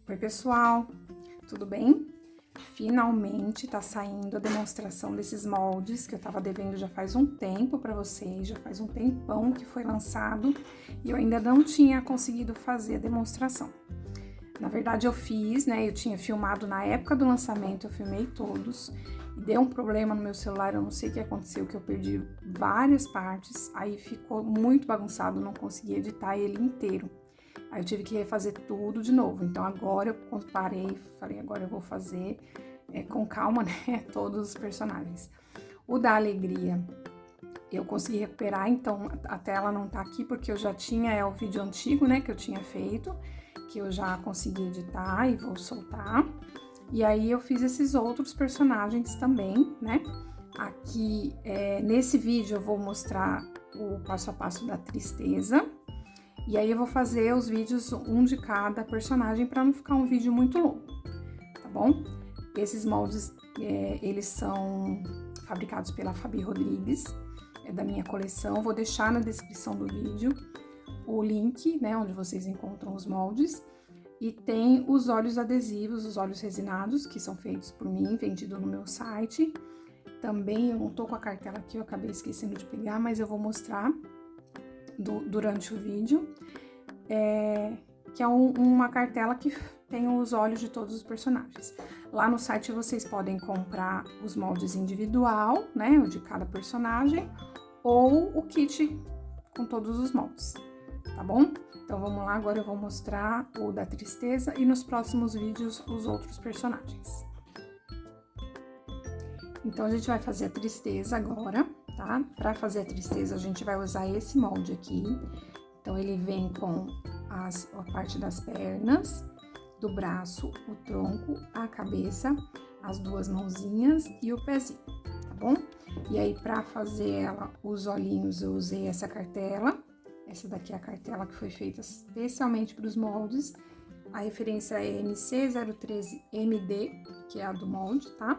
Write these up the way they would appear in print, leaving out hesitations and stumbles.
Oi, pessoal, tudo bem? Finalmente tá saindo a demonstração desses moldes que eu tava devendo já faz um tempo pra vocês, já faz um tempão que foi lançado e eu ainda não tinha conseguido fazer a demonstração. Na verdade eu fiz, né, eu tinha filmado na época do lançamento, eu filmei todos e deu um problema no meu celular, eu não sei o que aconteceu, que eu perdi várias partes, aí ficou muito bagunçado, não consegui editar ele inteiro. Aí eu tive que refazer tudo de novo, então agora eu parei, falei, agora eu vou fazer com calma, né, todos os personagens. O da Alegria, eu consegui recuperar, então a tela não tá aqui, porque eu já tinha o vídeo antigo, né, que eu tinha feito, que eu já consegui editar e vou soltar. E aí eu fiz esses outros personagens também, né, aqui nesse vídeo eu vou mostrar o passo a passo da Tristeza. E aí eu vou fazer os vídeos um de cada personagem para não ficar um vídeo muito longo, tá bom? Esses moldes, eles são fabricados pela Fabi Rodrigues, é da minha coleção. Vou deixar na descrição do vídeo o link, né, onde vocês encontram os moldes. E tem os óleos adesivos, os óleos resinados, que são feitos por mim, vendido no meu site. Também, eu não tô com a cartela aqui, eu acabei esquecendo de pegar, mas eu vou mostrar durante o vídeo, que é uma cartela que tem os olhos de todos os personagens. Lá no site vocês podem comprar os moldes individual, né, o de cada personagem, ou o kit com todos os moldes, tá bom? Então vamos lá, agora eu vou mostrar o da Tristeza e nos próximos vídeos os outros personagens. Então a gente vai fazer a Tristeza agora, tá? Para fazer a Tristeza, a gente vai usar esse molde aqui. Então, ele vem com a parte das pernas, do braço, o tronco, a cabeça, as duas mãozinhas e o pezinho, tá bom? E aí, para fazer os olhinhos, eu usei essa cartela. Essa daqui é a cartela que foi feita especialmente para os moldes. A referência é MC013MD, que é a do molde, tá?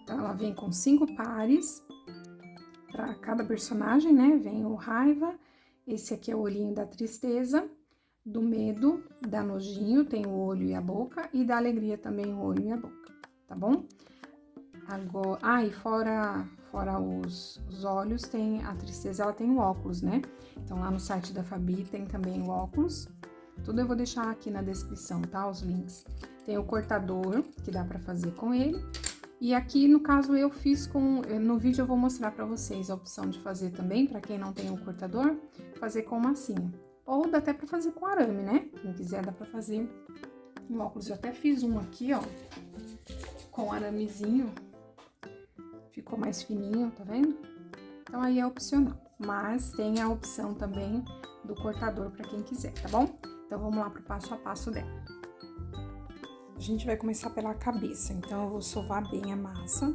Então, ela vem com 5 pares. Para cada personagem, né? Vem o Raiva, esse aqui é o olhinho da Tristeza, do Medo, da Nojinho, tem o olho e a boca, e da Alegria também o olho e a boca, tá bom? Agora, e fora os olhos, tem a Tristeza, ela tem o óculos, né? Então, lá no site da Fabi tem também o óculos, tudo eu vou deixar aqui na descrição, tá? Os links. Tem o cortador, que dá pra fazer com ele. E aqui, no caso, eu fiz no vídeo eu vou mostrar pra vocês a opção de fazer também, pra quem não tem o cortador, fazer com massinha. Ou dá até pra fazer com arame, né? Quem quiser dá pra fazer no óculos. Eu até fiz um aqui, ó, com aramezinho. Ficou mais fininho, tá vendo? Então, aí é opcional. Mas tem a opção também do cortador pra quem quiser, tá bom? Então, vamos lá pro passo a passo dela. A gente vai começar pela cabeça, então eu vou sovar bem a massa,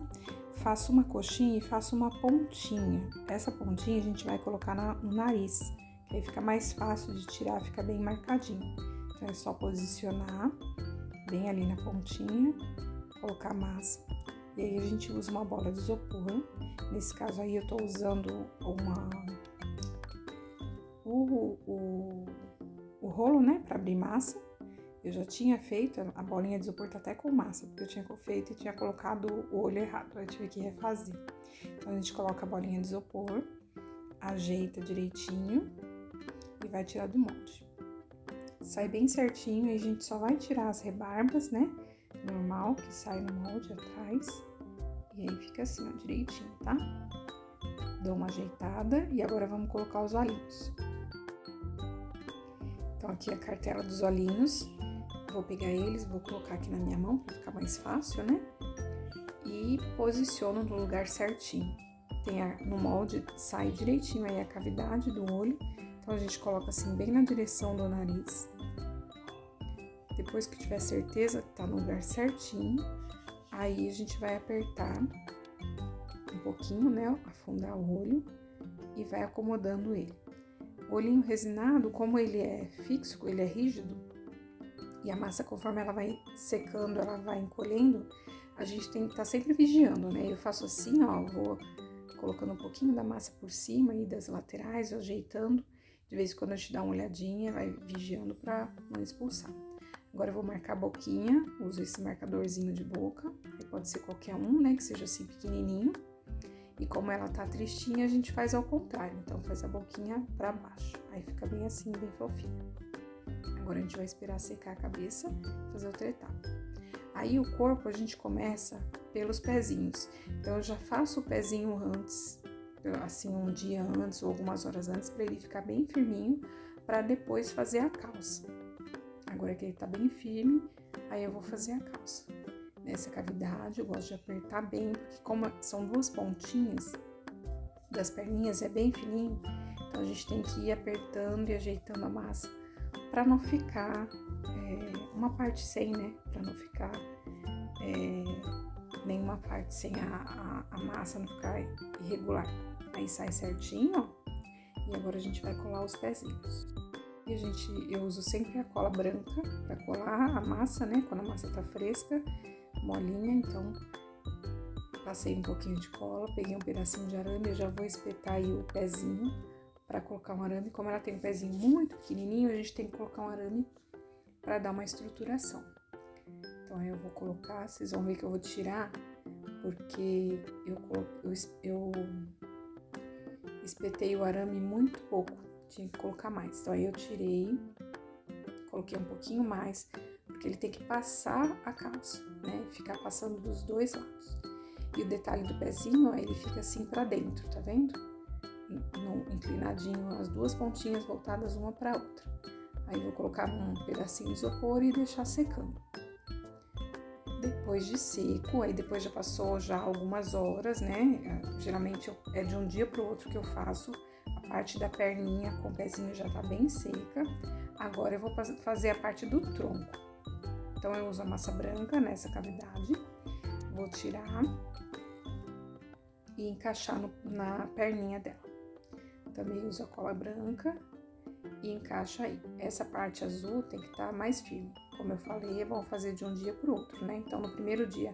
faço uma coxinha e faço uma pontinha. Essa pontinha a gente vai colocar no nariz, que aí fica mais fácil de tirar, fica bem marcadinho. Então é só posicionar bem ali na pontinha, colocar a massa. E aí a gente usa uma bola de isopor. Nesse caso aí eu tô usando o rolo, né, para abrir massa. Eu já tinha feito, a bolinha de isopor tá até com massa, porque eu tinha feito e tinha colocado o olho errado, eu tive que refazer. Então, a gente coloca a bolinha de isopor, ajeita direitinho e vai tirar do molde. Sai bem certinho e a gente só vai tirar as rebarbas, né, normal, que sai no molde atrás. E aí fica assim, ó, direitinho, tá? Dou uma ajeitada e agora vamos colocar os olhinhos. Então, aqui a cartela dos olhinhos. Vou pegar eles, vou colocar aqui na minha mão para ficar mais fácil, né? E posiciono no lugar certinho. No molde, sai direitinho aí a cavidade do olho. Então, a gente coloca assim, bem na direção do nariz. Depois que tiver certeza que tá no lugar certinho, aí a gente vai apertar um pouquinho, né? Afundar o olho e vai acomodando ele. O olhinho resinado, como ele é fixo, ele é rígido, e a massa, conforme ela vai secando, ela vai encolhendo, a gente tem que estar sempre vigiando, né? Eu faço assim, ó, vou colocando um pouquinho da massa por cima e das laterais, ajeitando. De vez em quando a gente dá uma olhadinha, vai vigiando pra não expulsar. Agora eu vou marcar a boquinha, uso esse marcadorzinho de boca, aí pode ser qualquer um, né, que seja assim pequenininho. E como ela tá tristinha, a gente faz ao contrário, então faz a boquinha pra baixo, aí fica bem assim, bem fofinho. Agora a gente vai esperar secar a cabeça, fazer outra etapa. Aí o corpo a gente começa pelos pezinhos, então eu já faço o pezinho antes, assim um dia antes ou algumas horas antes, pra ele ficar bem firminho, pra depois fazer a calça. Agora que ele tá bem firme, aí eu vou fazer a calça. Nessa cavidade eu gosto de apertar bem, porque como são duas pontinhas das perninhas, é bem fininho, então a gente tem que ir apertando e ajeitando a massa para não ficar uma parte sem, né? Para não ficar nenhuma parte sem a massa, não ficar irregular. Aí sai certinho, ó. E agora a gente vai colar os pezinhos. E eu uso sempre a cola branca para colar a massa, né? Quando a massa tá fresca, molinha, então passei um pouquinho de cola, peguei um pedacinho de arame, eu já vou espetar aí o pezinho para colocar um arame. Como ela tem um pezinho muito pequenininho, a gente tem que colocar um arame para dar uma estruturação. Então aí eu vou colocar, vocês vão ver que eu vou tirar, porque eu espetei o arame muito pouco, tinha que colocar mais. Então aí eu tirei, coloquei um pouquinho mais, porque ele tem que passar a calça, né? Ficar passando dos dois lados. E o detalhe do pezinho, ó, ele fica assim pra dentro, tá vendo? Inclinadinho, as duas pontinhas voltadas uma pra outra. Aí vou colocar um pedacinho de isopor e deixar secando. Depois de seco, aí depois já passou já algumas horas, né? Geralmente é de um dia pro outro que eu faço. A parte da perninha com o pezinho já tá bem seca. Agora eu vou fazer a parte do tronco. Então eu uso a massa branca nessa cavidade. Vou tirar e encaixar na perninha dela. Também uso a cola branca e encaixa aí. Essa parte azul tem que estar mais firme. Como eu falei, é bom fazer de um dia pro outro, né? Então, no primeiro dia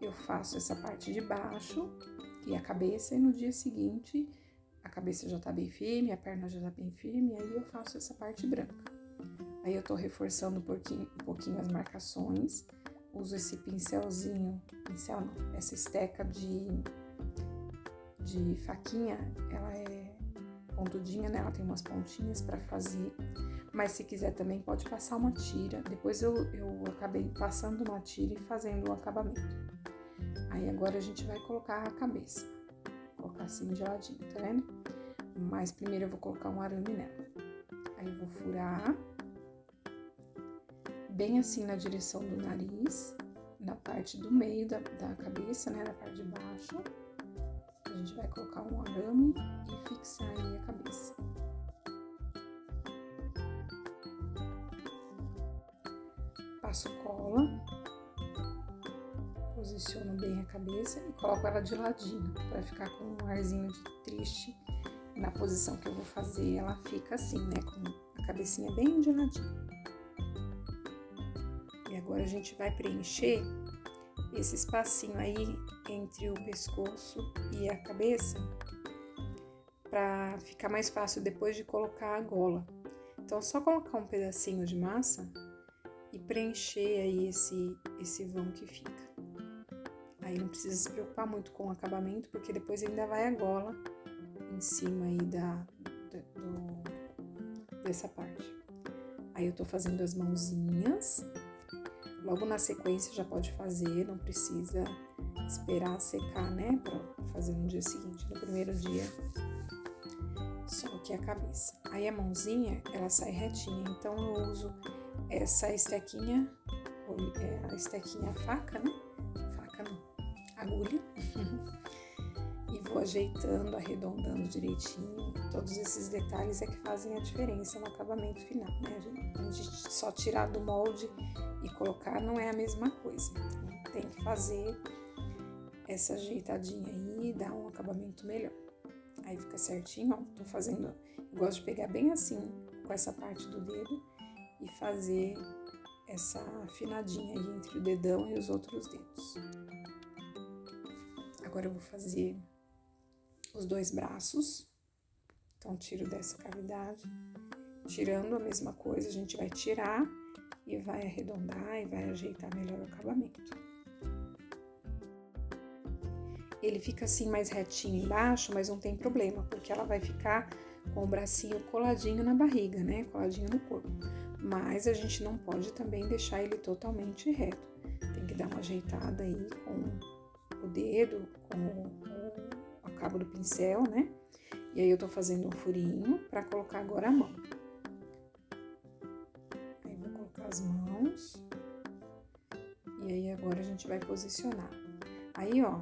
eu faço essa parte de baixo e a cabeça, e no dia seguinte a cabeça já tá bem firme, a perna já tá bem firme, aí eu faço essa parte branca. Aí eu tô reforçando um pouquinho as marcações, uso esse pincelzinho, essa esteca de faquinha, ela é pontudinha, né? Ela tem umas pontinhas pra fazer, mas se quiser também pode passar uma tira. Depois eu acabei passando uma tira e fazendo o acabamento. Aí agora a gente vai colocar a cabeça, colocar assim de ladinho, tá vendo? Mas primeiro eu vou colocar um arame nela. Aí eu vou furar bem assim na direção do nariz, na parte do meio da cabeça, né? Na parte de baixo. A gente vai colocar um arame e fixar aí a cabeça. Passo cola, posiciono bem a cabeça e coloco ela de ladinho, para ficar com um arzinho de triste. Na posição que eu vou fazer, ela fica assim, né, com a cabecinha bem de ladinho. E agora a gente vai preencher esse espacinho aí entre o pescoço e a cabeça, para ficar mais fácil depois de colocar a gola. Então, é só colocar um pedacinho de massa e preencher aí esse vão que fica. Aí não precisa se preocupar muito com o acabamento, porque depois ainda vai a gola em cima aí dessa parte. Aí eu tô fazendo as mãozinhas. Logo na sequência já pode fazer, não precisa esperar secar, né? Pra fazer no dia seguinte. No primeiro dia, só aqui a cabeça. Aí a mãozinha, ela sai retinha, então eu uso essa estequinha, a estequinha faca, né? Faca não, agulha. E vou ajeitando, arredondando direitinho. Todos esses detalhes é que fazem a diferença no acabamento final, né? A gente só tirar do molde e colocar não é a mesma coisa. Então, tem que fazer essa ajeitadinha aí e dar um acabamento melhor. Aí fica certinho, ó. Tô fazendo, eu gosto de pegar bem assim, com essa parte do dedo e fazer essa afinadinha aí entre o dedão e os outros dedos. Agora eu vou fazer os dois braços. Então, tiro dessa cavidade. Tirando a mesma coisa, a gente vai tirar e vai arredondar e vai ajeitar melhor o acabamento. Ele fica assim mais retinho embaixo, mas não tem problema, porque ela vai ficar com o bracinho coladinho na barriga, né? Coladinho no corpo. Mas a gente não pode também deixar ele totalmente reto. Tem que dar uma ajeitada aí com o dedo, com o cabo do pincel, né? E aí eu tô fazendo um furinho pra colocar agora a mão. Aí vou colocar as mãos. E aí agora a gente vai posicionar. Aí, ó,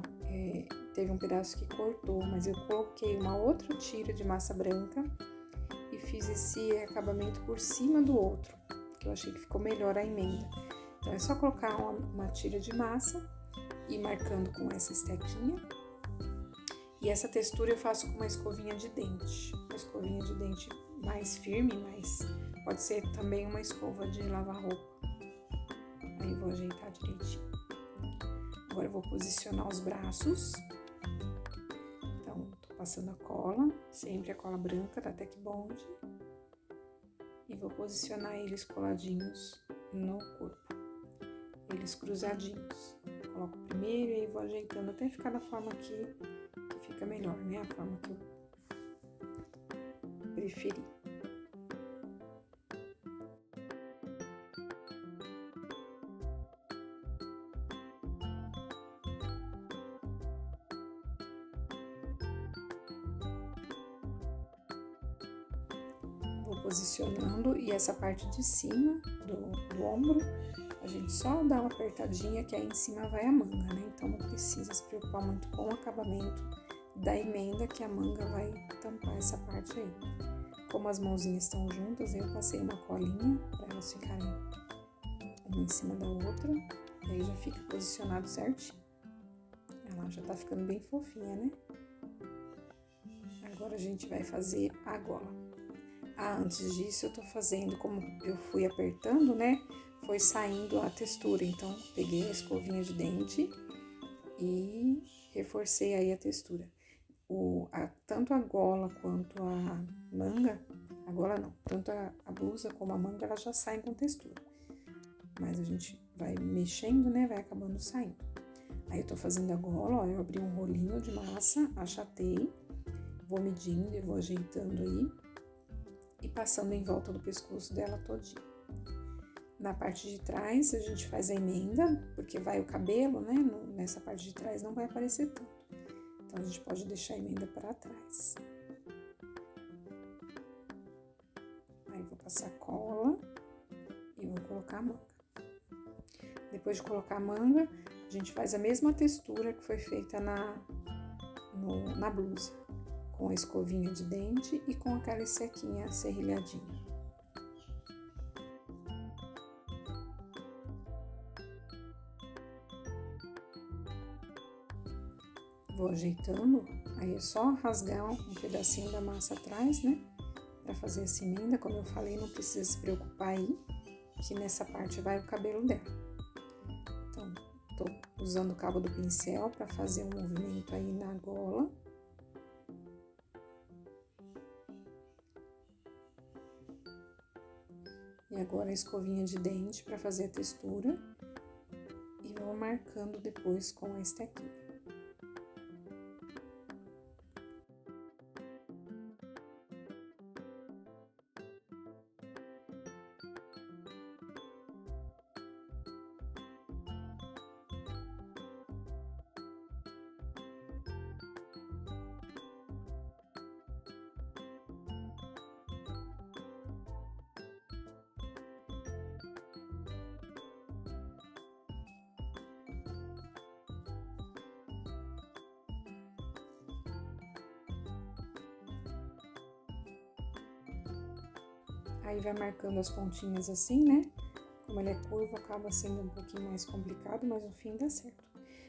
teve um pedaço que cortou, mas eu coloquei uma outra tira de massa branca e fiz esse acabamento por cima do outro, que eu achei que ficou melhor a emenda. Então, é só colocar uma tira de massa e marcando com essa estequinha. E essa textura eu faço com uma escovinha de dente. Uma escovinha de dente mais firme, mas pode ser também uma escova de lavar roupa. Aí eu vou ajeitar direitinho. Agora eu vou posicionar os braços. Então, tô passando a cola, sempre a cola branca da Tec Bond. E vou posicionar eles coladinhos no corpo. Eles cruzadinhos. Coloco primeiro e aí vou ajeitando até ficar da forma que fica melhor, né? A forma que eu preferi. Vou posicionando e essa parte de cima do ombro, a gente só dá uma apertadinha que aí em cima vai a manga, né? Então não precisa se preocupar muito com o acabamento da emenda, que a manga vai tampar essa parte aí. Como as mãozinhas estão juntas, eu passei uma colinha para elas ficarem uma em cima da outra, e aí já fica posicionado certinho. Ela já tá ficando bem fofinha, né? Agora a gente vai fazer a gola. Antes disso eu tô fazendo, como eu fui apertando, né, foi saindo a textura, então peguei a escovinha de dente e reforcei aí a textura. Tanto a gola quanto a manga, a gola não, tanto a blusa como a manga, elas já saem com textura. Mas a gente vai mexendo, né, vai acabando saindo. Aí eu tô fazendo a gola, ó, eu abri um rolinho de massa, achatei, vou medindo e vou ajeitando aí. E passando em volta do pescoço dela todinho. Na parte de trás, a gente faz a emenda, porque vai o cabelo, né? Nessa parte de trás não vai aparecer tanto. Então, a gente pode deixar a emenda para trás. Aí, vou passar cola e vou colocar a manga. Depois de colocar a manga, a gente faz a mesma textura que foi feita na blusa. Com a escovinha de dente e com aquela sequinha serrilhadinha. Vou ajeitando, aí é só rasgar um pedacinho da massa atrás, né? Pra fazer essa emenda, como eu falei, não precisa se preocupar aí, que nessa parte vai o cabelo dela. Então, tô usando o cabo do pincel pra fazer um movimento aí na gola. E agora a escovinha de dente para fazer a textura e vou marcando depois com a estequinha. Aí vai marcando as pontinhas assim, né? Como ele é curvo, acaba sendo um pouquinho mais complicado, mas no fim dá certo.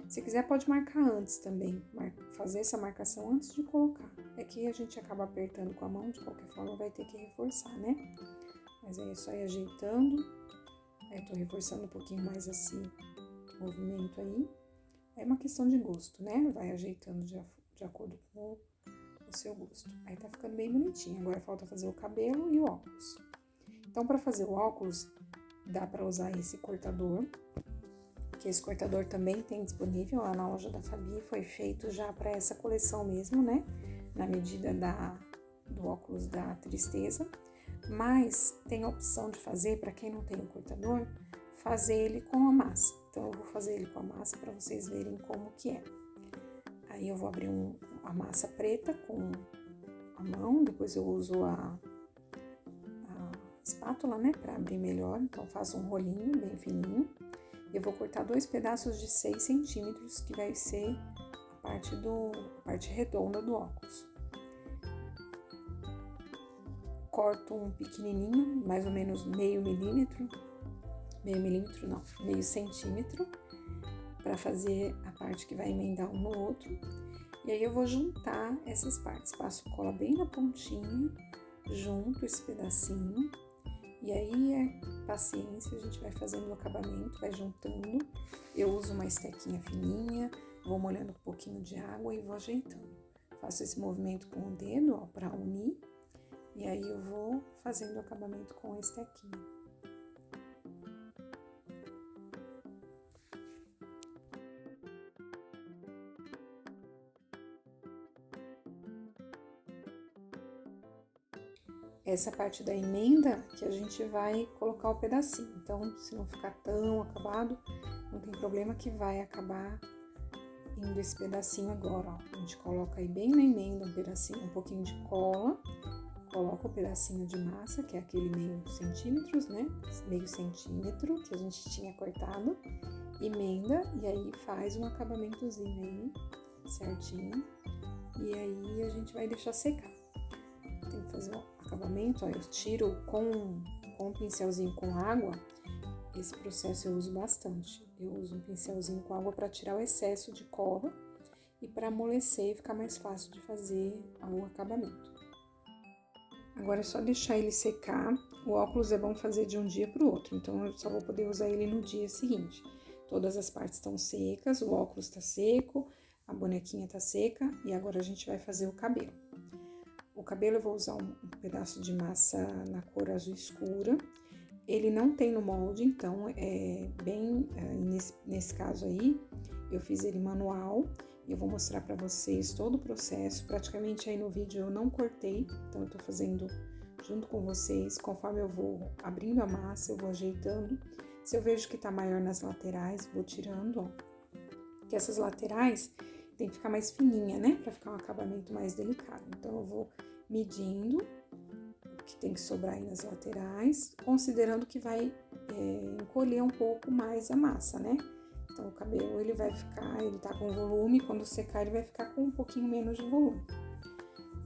Se quiser, pode marcar antes também, fazer essa marcação antes de colocar. É que a gente acaba apertando com a mão, de qualquer forma vai ter que reforçar, né? Mas aí é só ir ajeitando. Aí tô reforçando um pouquinho mais assim, o movimento aí. É uma questão de gosto, né? Vai ajeitando de acordo com o seu gosto. Aí tá ficando bem bonitinho. Agora falta fazer o cabelo e o óculos. Então, para fazer o óculos, dá para usar esse cortador, que esse cortador também tem disponível lá na loja da Fabi, foi feito já para essa coleção mesmo, né? Na medida do óculos da tristeza, mas tem a opção de fazer, para quem não tem o cortador, fazer ele com a massa. Então, eu vou fazer ele com a massa para vocês verem como que é. Aí, eu vou abrir a massa preta com a mão, depois eu uso a espátula, né, para abrir melhor. Então, faço um rolinho bem fininho. Eu vou cortar 2 pedaços de 6 centímetros, que vai ser a parte redonda do óculos. Corto um pequenininho, mais ou menos meio centímetro, para fazer a parte que vai emendar um no outro. E aí eu vou juntar essas partes, passo cola bem na pontinha, junto esse pedacinho, e aí é paciência, a gente vai fazendo o acabamento, vai juntando. Eu uso uma estequinha fininha, vou molhando um pouquinho de água e vou ajeitando. Faço esse movimento com o dedo, ó, para unir, e aí eu vou fazendo o acabamento com a estequinha. Essa parte da emenda que a gente vai colocar o pedacinho. Então, se não ficar tão acabado, não tem problema que vai acabar indo esse pedacinho agora, ó. A gente coloca aí bem na emenda um pedacinho, um pouquinho de cola, coloca o pedacinho de massa, que é aquele meio centímetro, né? Meio centímetro que a gente tinha cortado, emenda e aí faz um acabamentozinho aí, certinho. E aí a gente vai deixar secar. Tem que fazer um acabamento, ó, eu tiro com um pincelzinho com água. Esse processo eu uso bastante. Eu uso um pincelzinho com água para tirar o excesso de cola e para amolecer e ficar mais fácil de fazer o acabamento. Agora é só deixar ele secar. O óculos é bom fazer de um dia para o outro, então eu só vou poder usar ele no dia seguinte. Todas as partes estão secas, o óculos está seco, a bonequinha está seca e agora a gente vai fazer o cabelo. O cabelo eu vou usar um pedaço de massa na cor azul escura. Ele não tem no molde, então nesse caso aí, eu fiz ele manual. E eu vou mostrar pra vocês todo o processo. Praticamente aí no vídeo eu não cortei, então eu tô fazendo junto com vocês. Conforme eu vou abrindo a massa, eu vou ajeitando. Se eu vejo que tá maior nas laterais, vou tirando, ó. Que essas laterais tem que ficar mais fininha, né? Pra ficar um acabamento mais delicado. Então, eu vou medindo o que tem que sobrar aí nas laterais, considerando que vai encolher um pouco mais a massa, né? Então, o cabelo, ele tá com volume, quando secar, ele vai ficar com um pouquinho menos de volume.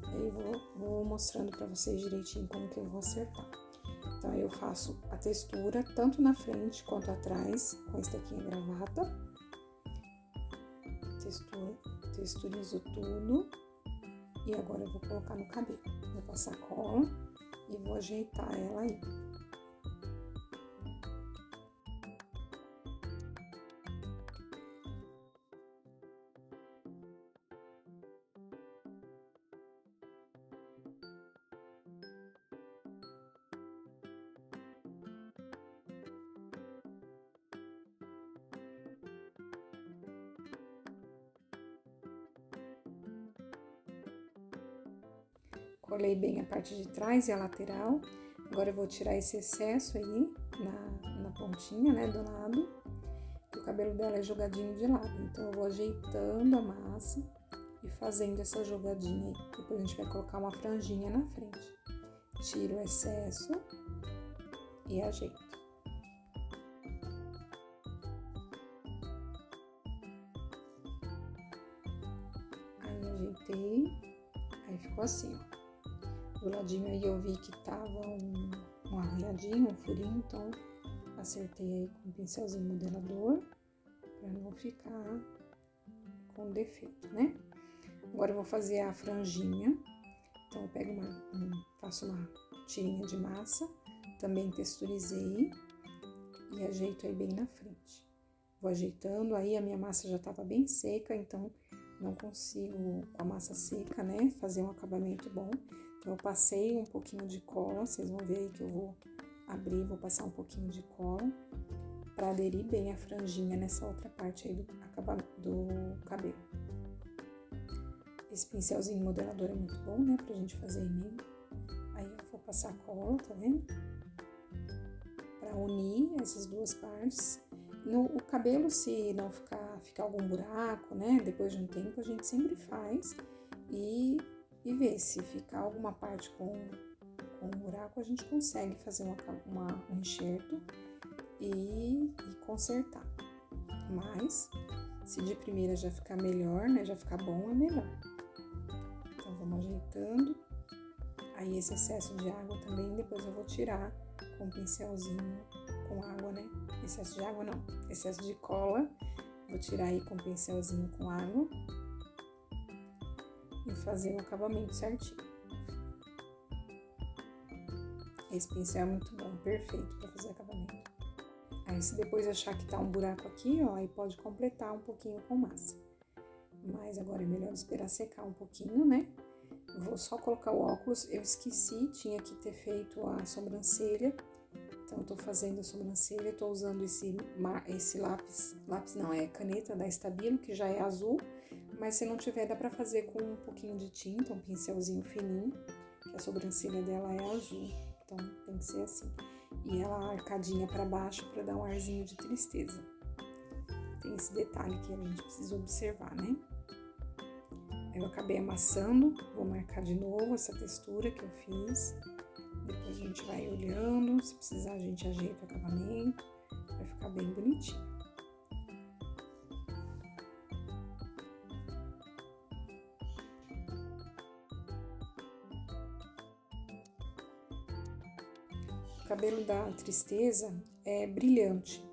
Aí, eu vou mostrando pra vocês direitinho como que eu vou acertar. Então, aí eu faço a textura, tanto na frente quanto atrás, com a estequinha gravata. Texturizo tudo. E agora eu vou colocar no cabelo. Vou passar cola e vou ajeitar ela aí. Colei bem a parte de trás e a lateral. Agora eu vou tirar esse excesso aí na pontinha, né, do lado. Que o cabelo dela é jogadinho de lado. Então, eu vou ajeitando a massa e fazendo essa jogadinha aí. Depois a gente vai colocar uma franjinha na frente. Tiro o excesso e ajeito. Aí, ajeitei. Aí, ficou assim, ó. Do ladinho aí eu vi que tava um arranhadinho, um furinho, então acertei aí com o pincelzinho modelador pra não ficar com defeito, né? Agora eu vou fazer a franjinha, então eu pego faço uma tirinha de massa, também texturizei e ajeito aí bem na frente. Vou ajeitando, aí a minha massa já tava bem seca, então não consigo, com a massa seca, né, fazer um acabamento bom. Então, eu passei um pouquinho de cola, vocês vão ver aí que eu vou abrir, vou passar um pouquinho de cola para aderir bem a franjinha nessa outra parte aí do cabelo. Esse pincelzinho modelador é muito bom, né, pra gente fazer e-mail. Aí eu vou passar cola, tá vendo? Pra unir essas duas partes. O cabelo, se não ficar algum buraco, né, depois de um tempo, a gente sempre faz e vê se ficar alguma parte com um buraco, a gente consegue fazer um enxerto e consertar. Mas, se de primeira já ficar melhor, né, já ficar bom, é melhor. Então, vamos ajeitando. Aí, esse excesso de água também, depois eu vou tirar com um pincelzinho com água, né? Excesso de água não, excesso de cola. Vou tirar aí com um pincelzinho com água e fazer o acabamento certinho. Esse pincel é muito bom, perfeito para fazer acabamento. Aí, se depois achar que tá um buraco aqui, ó, aí pode completar um pouquinho com massa. Mas agora é melhor esperar secar um pouquinho, né? Vou só colocar o óculos. Eu esqueci, tinha que ter feito a sobrancelha. Então, eu tô fazendo a sobrancelha, tô usando esse lápis não, é caneta da Stabilo, que já é azul. Mas se não tiver, dá pra fazer com um pouquinho de tinta, um pincelzinho fininho, que a sobrancelha dela é azul. Então, tem que ser assim. E ela arcadinha pra baixo pra dar um arzinho de tristeza. Tem esse detalhe que a gente precisa observar, né? Eu acabei amassando, vou marcar de novo essa textura que eu fiz. Depois a gente vai olhando, se precisar a gente ajeita o acabamento, vai ficar bem bonitinho. O cabelo da Tristeza é brilhante,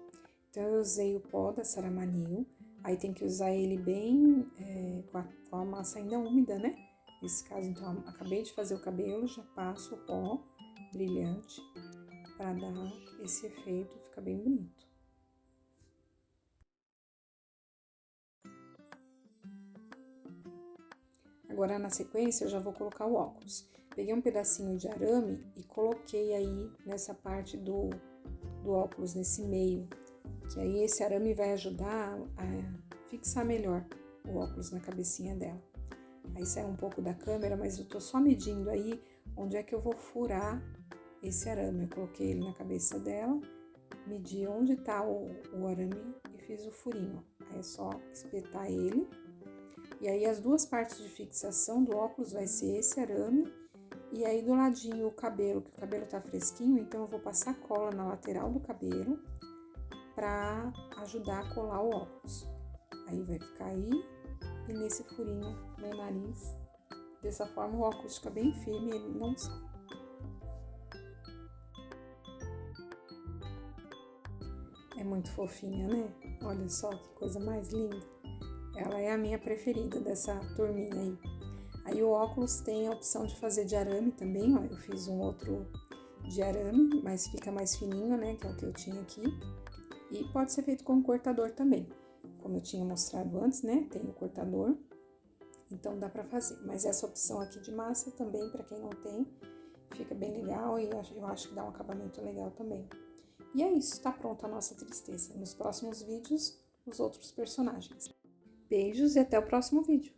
então eu usei o pó da Saramanil. Aí tem que usar ele bem com a massa ainda úmida, né? Nesse caso, então, acabei de fazer o cabelo, já passo o pó brilhante para dar esse efeito, fica bem bonito. Agora, na sequência, eu já vou colocar o óculos. Peguei um pedacinho de arame e coloquei aí nessa parte do óculos, nesse meio. Que aí esse arame vai ajudar a fixar melhor o óculos na cabecinha dela. Aí sai um pouco da câmera, mas eu tô só medindo aí onde é que eu vou furar esse arame. Eu coloquei ele na cabeça dela, medi onde tá o arame e fiz o furinho. Aí é só espetar ele. E aí as duas partes de fixação do óculos vai ser esse arame. E aí do ladinho o cabelo, que o cabelo tá fresquinho, então eu vou passar cola na lateral do cabelo para ajudar a colar o óculos. Aí vai ficar aí e nesse furinho no nariz. Dessa forma o óculos fica bem firme e ele não sai. É muito fofinha, né? Olha só que coisa mais linda. Ela é a minha preferida dessa turminha aí. Aí o óculos tem a opção de fazer de arame também, ó. Eu fiz um outro de arame, mas fica mais fininho, né? Que é o que eu tinha aqui. E pode ser feito com um cortador também. Como eu tinha mostrado antes, né? Tem o cortador, então dá pra fazer. Mas essa opção aqui de massa também, pra quem não tem, fica bem legal e eu acho que dá um acabamento legal também. E é isso, tá pronta a nossa Tristeza. Nos próximos vídeos, os outros personagens. Beijos e até o próximo vídeo.